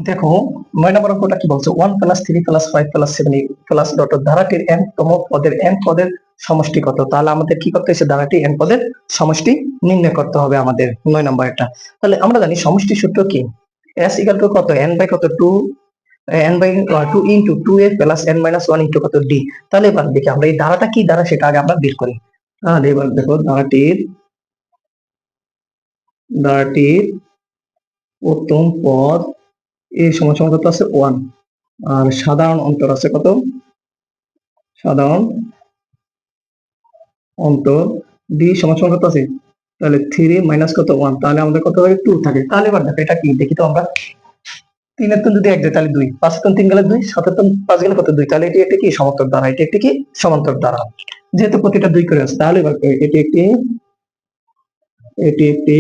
দেখো 9 নম্বর অঙ্কটা কি বলছে, 1 + 3 + 5 + 7 প্লাস ডট ধারাটির n তম পদের n পদের সমষ্টি কত। তাহলে আমাদের কি করতে হচ্ছে, ধারাটি n পদের সমষ্টি নির্ণয় করতে হবে আমাদের 9 নম্বরটা। তাহলে আমরা জানি সমষ্টি সূত্র কি, s = কত, n বাই কত 2 n by 2 into 2a plus n minus 1 into কত d। তাহলে এবার দেখি আমরা এই ধারাটা কি ধারা সেটা আগে আমরা বের করি। তাহলে এবার দেখো ধারাটির প্রথম পদ a সমান কত আছে 1, আর সাধারণ অন্তর আছে কত, সাধারণ অন্তর d সমান কত আছে, তাহলে 3 মাইনাস কত 1, তাহলে আমাদের কত থাকে 2 থাকে। তাহলে এবার দেখো এটা কি দেখি তো আমরা, 3 এর যদি 1 যায় তাহলে 2, 5 এর 3 গেলে 2, 7 এর 5 গেলে কত 2, তাহলে এটি একটি কি সমান্তর দ্বারা, এটি একটি কি সমান্তর দ্বারা, যেহেতু প্রতিটা 2 করে আছে। তাহলে এবার এটি একটি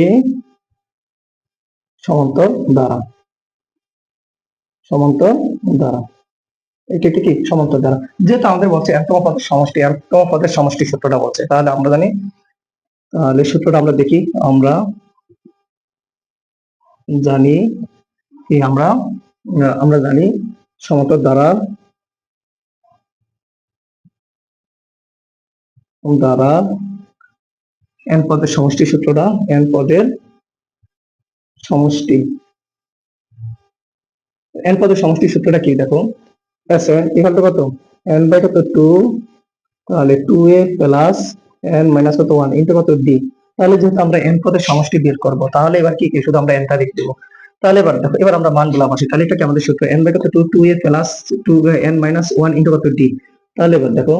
সমান্তর দ্বারা, সমান্তর দ্বারা, এটি একটি কি সমান্তর দ্বারা। যেহেতু আমাদের বলছে এতম পদের সমষ্টি, এতম পদের সমষ্টি সূত্রটা বলছে, তাহলে আমরা জানি, তাহলে সূত্রটা আমরা দেখি, আমরা জানি কি, আমরা জানি সমান্তর দ্বারা n পদের সমষ্টি সূত্রটা, n পদের সমষ্টি, n পদের সমষ্টি সূত্রটা কি দেখো, s ইকুয়াল টু কত, n বাই কত 2, তাহলে 2a প্লাস n মাইনাস কত 1 ইনটু কত d। তাহলে যেহেতু আমরা n পদের সমষ্টি বের করব, তাহলে এবার কি কি শুধু আমরা n টা লিখে দেব। তাহলে এবার দেখো, এবার আমরা মানগুলো বসি। তাহলে এটা কি আমাদের সূত্র, n বাই কত 2, 2a plus 2n minus 1 into কত d। তাহলে এবার দেখো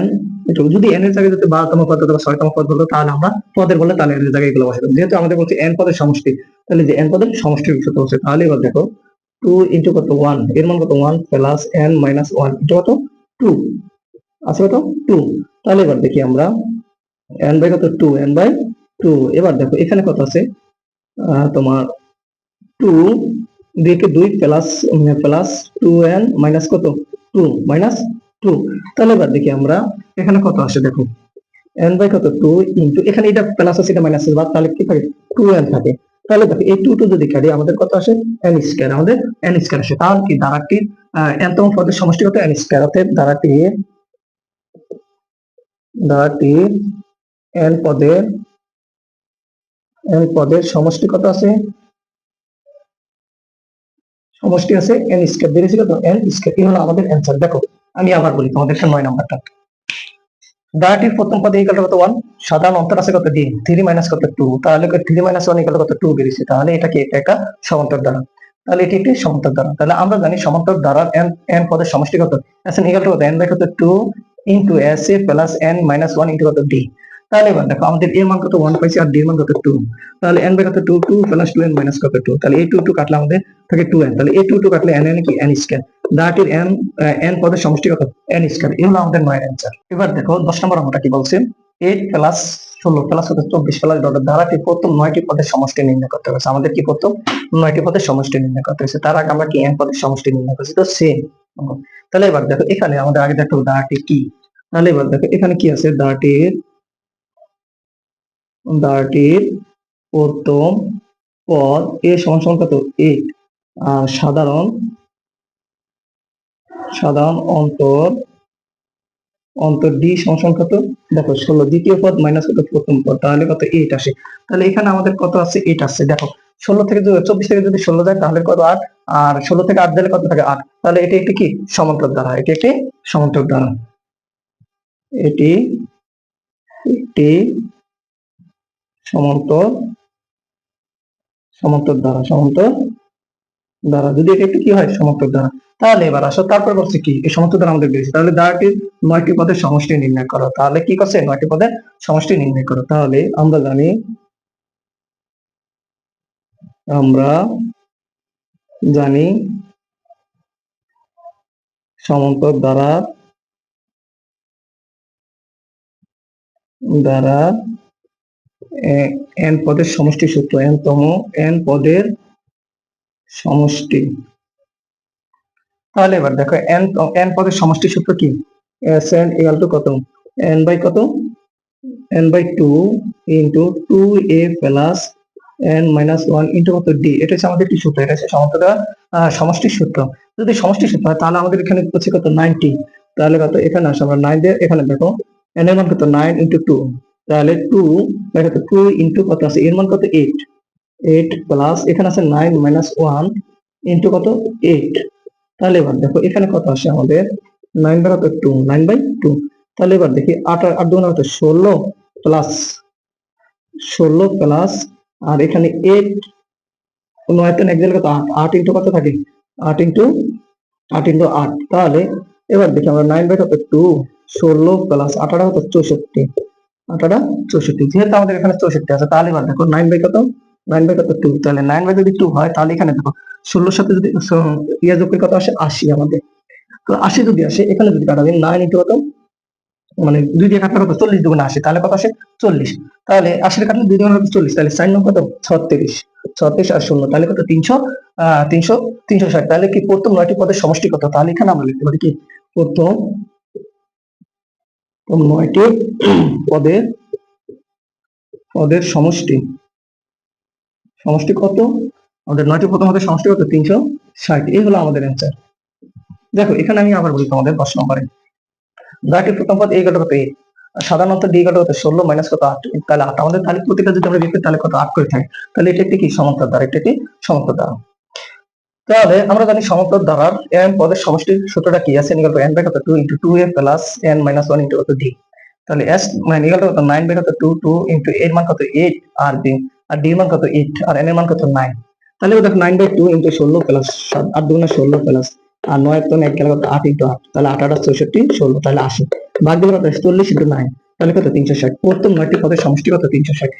n, এটা যদি n এর জায়গায় যদি 12তম পদ অথবা 6তম পদ বলতো, তাহলে আমরা পদের বলে তাহলে n এর জায়গায় এগুলো বসাতাম। যেহেতু আমাদের বলছে n পদের সমষ্টি, তাহলে যে n পদের সমষ্টির সূত্র হচ্ছে, তাহলে এবার দেখো 2 ইনটু কত 1, এর মান কত 1 প্লাস n মাইনাস 1 ইনটু কত 2 আছে কত 2। তাহলে এবার দেখি আমরা n বাই কত 2, n বাই 2। এবার দেখো এখানে কত আছে, তোমার 2 দিকে 2 প্লাস 2n মাইনাস কত 2 মাইনাস 2। তাহলে এবার দেখি আমরা এখানে কত আসে, দেখো n বাই কত 2 ইনটু, এখানে এটা প্লাস আছে এটা মাইনাস আছে, তাহলে কি থাকে 2n থাকে। তাহলে দেখো এই 2 যদি কাটি আমাদের কত আসে n স্কয়ার, আমাদের n স্কয়ার আসে। তাহলে কি ধারাটির n তম পদের সমষ্টি কত n স্কয়ার, অর্থাৎ ধারাটির n পদের সমষ্টি কত আছে, সমষ্টি আছে n স্কয়ার, বেরিয়েছে কত n স্কয়ার। এই হলো আমাদের অ্যান্সার। দেখো আমি আবার বলি তোমাদের 9 নাম্বারটা, ধারাটির প্রথম পদে ইকুয়াল কত 1, সাধারণ অন্তর আছে কত d, 3 মাইনাস কত 2, তাহলে 3 মাইনাস 1 ইকুয়াল কত 2 বেরিয়েছে। তাহলে এটা কি, এটা একটা সমান্তর দ্বারা, তাহলে এটি একটি সমান্তর দ্বারা। তাহলে আমরা জানি সমান্তর দ্বারার n পদের সমষ্টি কত, s ইকুয়াল টু কত n বাই কত 2 into s a plus n minus 1 into কত d। তাহলে এবার দেখো আমাদের a মান কত 1 পাইছি, আর d মান কত 2, তাহলে n বাই কত 2, 2 প্লাস 2n মাইনাস কত 2, তাহলে এই 2 2 কাটলে আমাদের থাকে 2n, তাহলে এই 2 2 কাটলে n n কি n স্কয়ার। ধারাটির n পদের সমষ্টি কত n স্কয়ার। এই হলো আমাদের 9 অ্যান্সার। এবার দেখো 10 নম্বর অঙ্কটা কি বলছে, 8 প্লাস 16 প্লাস 24 প্লাস ডট ধারাটির প্রথম 9টি পদের সমষ্টি নির্ণয় করতে হবে। আমাদের কি প্রথম 9টি পদের সমষ্টি নির্ণয় করতে হবে, তার আগে আমরা কি n পদের সমষ্টি নির্ণয় করছি, তো সেম। তাহলে এবার দেখো এখানে আমাদের আগে দেখো ধারাটি কি, তাহলে এবার দেখো এখানে কি আছে, ধারাটির প্রথম পদ a সমান সমান কত 8, আর সাধারণ অন্তর d সমান কত, দেখো 16, দ্বিতীয় পদ মাইনাস কত প্রথম পদ, তাহলে কত 8 আসে। তাহলে এখানে আমাদের কত আছে 8 আসছে। দেখো 16 থেকে 24 থেকে যদি 16 যায় তাহলে কত 8, আর 16 থেকে 8 দিলে কত থাকে 8। তাহলে এটি একটি কি সমান্তর দ্বারা, এটি একটি সমান্তর দ্বারা, এটি একটি সমান্তর দ্বারা, যদি এটা একটু কি হয় সমান্তর দ্বারা। তাহলে এবার আসো, তারপর বলছে কি এই সমান্তর দ্বারা আমাদের বেরিয়েছে। তাহলে ধারাটির 9টি পদের সমষ্টি নির্ণয় করো। তাহলে কি করছে 9টি পদের সমষ্টি নির্ণয় করো। তাহলে আমরা জানি সমান্তর দ্বারা n পদের সমষ্টি সূত্র, n পদের সমষ্টি। তাহলে এবার দেখো n পদের সমষ্টি সূত্র কি, sn ইকুয়াল টু কত n বাই কত n by 2 into 2a plus n minus one into কত ডি, এটা হচ্ছে আমাদের কি সূত্র, এটা হচ্ছে সমষ্টির সূত্র। যদি সমষ্টির সূত্র হয় তাহলে আমাদের এখানে হচ্ছে কত 90, তাহলে কত এখানে আসে আমরা 9 দিয়ে এখানে দেখো n এর মান কত 9 ইন্টু 2, তাহলে 2 দেখো 2 ইন্টু কত আছে এর মান কত 8, 8 প্লাস এখানে আছে 9 মাইনাস 1 ইন্টু কত 8, তাহলে এবার দেখো এখানে কত আসে আমাদের 9 বাই কত 2, 9 বাই 2, তাহলে এবার দেখি 8 আর 8 দুগুণ কত 16 প্লাস 16 প্লাস আর এখানে 8, 9 তে এক জায়গায় কত 8, 8 ইন্টু কত থাকে 8 ইন্টু 8, তাহলে এবার দেখি আমরা 9 বাই কত 2, 16 প্লাস 8 কত 64, 8 64, যেহেতু আমাদের এখানে 64 আছে তাহলে এবার দেখো 9 বাই কত 9 বাই কত 2, তাহলে 9 বাই যদি 2 হয় তাহলে এখানে দেখো 16 সাথে যদি ইয়া যোগ করে কত আসে 80 আমাদের। তো 80 যদি আসে এখানে যদি কাটাবেন 9 ইন্টু কত মানে 2 দিয়ে কাটলে কত 40 দুগুণে 80, তাহলে কত আসে 40, তাহলে 80 কাটলে 2 দুগুণে কত 40, তাহলে 4 নং কত 36, 36 আর 0 তাহলে কত 300, 360, তাহলে কি প্রথম 9টি পদের সমষ্টি কত, তাহলে এখানে আমরা লিখতে পারি কি প্রথম 9টি পদের সমষ্টি, সমষ্টি কত আমাদের 9টি প্রথম পদের সমষ্টি কত 360, এই হলো আমাদের অ্যান্সার। দেখো এখানে আমি আবার বলি তোমাদের 10 নম্বরে ব্র্যাকেট প্রথম পদ a কত কত a, সাধারণত d কত কত 16 মাইনাস কত 8, তাহলে 8 আমাদের তাহলে প্রতিটা যদি আমরা লিখি তাহলে কত 8 করে থাকে, তাহলে এটা একটি কি সমান্তরাল দ্বারা, এটা একটি সমান্তরাল দ্বারা। তাহলে আমরা জানি সমান্তরাল দ্বারার n পদের সমষ্টির সূত্রটা কি আছে, n equal to n by কত 2 into 2a plus n minus 1 into কত d, তাহলে s মানে ইকুয়াল টু কত 9 বাই কত 2 2 ইনটু এর মান কত 8 আর d, আর d এর মান কত 8 আর n এর মান কত 9, তাহলে দেখো 9 বাই 2 ইনটু 16 প্লাস 8 দুগুণে 16 প্লাস আর 9 তো 1 গেল কত 8 ইনটু 8, তাহলে 8 8 64 16, তাহলে 80 ভাগ দিলে কত 40 ইনটু 9, তাহলে কত 360, প্রথম 9টি পদের সমষ্টি কত 360।